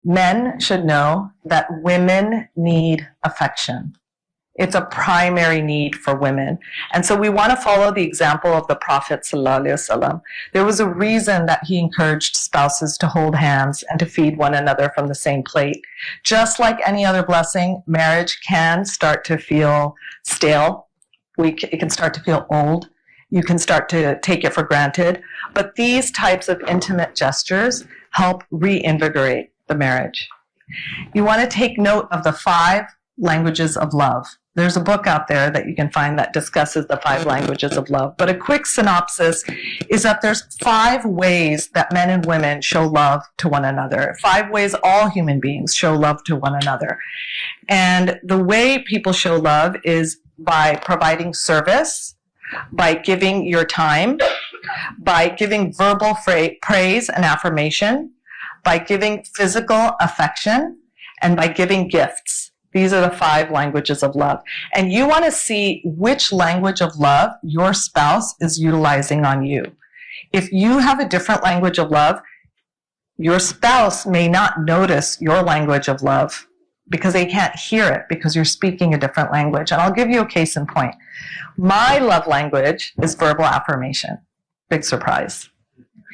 Men should know that women need affection. It's a primary need for women. And so we want to follow the example of the Prophet ﷺ. There was a reason that he encouraged spouses to hold hands and to feed one another from the same plate. Just like any other blessing, marriage can start to feel stale. It can start to feel old. You can start to take it for granted. But these types of intimate gestures help reinvigorate the marriage. You want to take note of the 5 languages of love. There's a book out there that you can find that discusses the 5 languages of love. But a quick synopsis is that there's 5 ways that men and women show love to one another. 5 ways all human beings show love to one another. And the way people show love is by providing service, by giving your time, by giving verbal praise and affirmation, by giving physical affection, and by giving gifts. These are the 5 languages of love. And you want to see which language of love your spouse is utilizing on you. If you have a different language of love, your spouse may not notice your language of love because they can't hear it because you're speaking a different language. And I'll give you a case in point. My love language is verbal affirmation. Big surprise.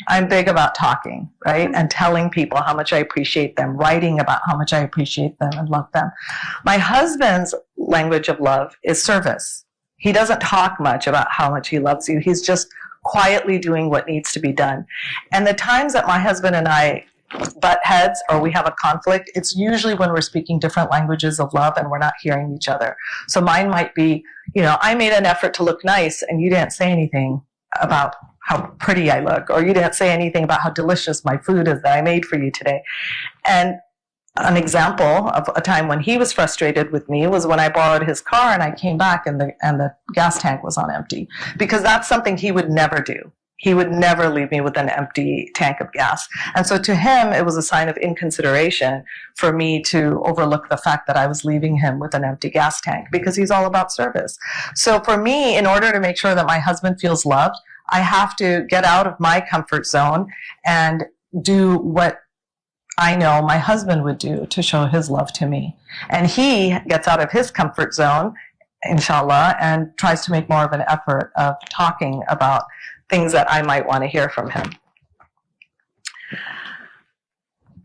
I'm big about talking, right? And telling people how much I appreciate them, writing about how much I appreciate them and love them. My husband's language of love is service. He doesn't talk much about how much he loves you. He's just quietly doing what needs to be done. And the times that my husband and I butt heads or we have a conflict, it's usually when we're speaking different languages of love and we're not hearing each other. So mine might be, I made an effort to look nice and you didn't say anything about how pretty I look, or you didn't say anything about how delicious my food is that I made for you today. And an example of a time when he was frustrated with me was when I borrowed his car and I came back and the gas tank was on empty, because that's something he would never do. He would never leave me with an empty tank of gas. And so to him, it was a sign of inconsideration for me to overlook the fact that I was leaving him with an empty gas tank, because he's all about service. So for me, in order to make sure that my husband feels loved, I have to get out of my comfort zone and do what I know my husband would do to show his love to me. And he gets out of his comfort zone, inshallah, and tries to make more of an effort of talking about things that I might want to hear from him.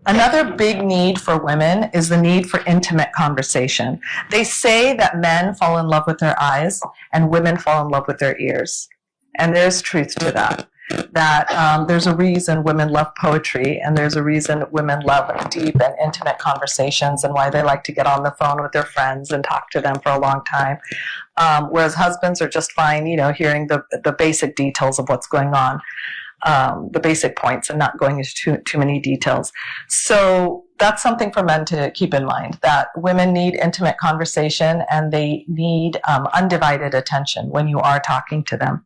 Another big need for women is the need for intimate conversation. They say that men fall in love with their eyes and women fall in love with their ears. And there's truth to that. There's a reason women love poetry, and there's a reason women love deep and intimate conversations, and why they like to get on the phone with their friends and talk to them for a long time. Whereas husbands are just fine, hearing the basic details of what's going on, the basic points, and not going into too many details. So that's something for men to keep in mind, that women need intimate conversation and they need undivided attention when you are talking to them.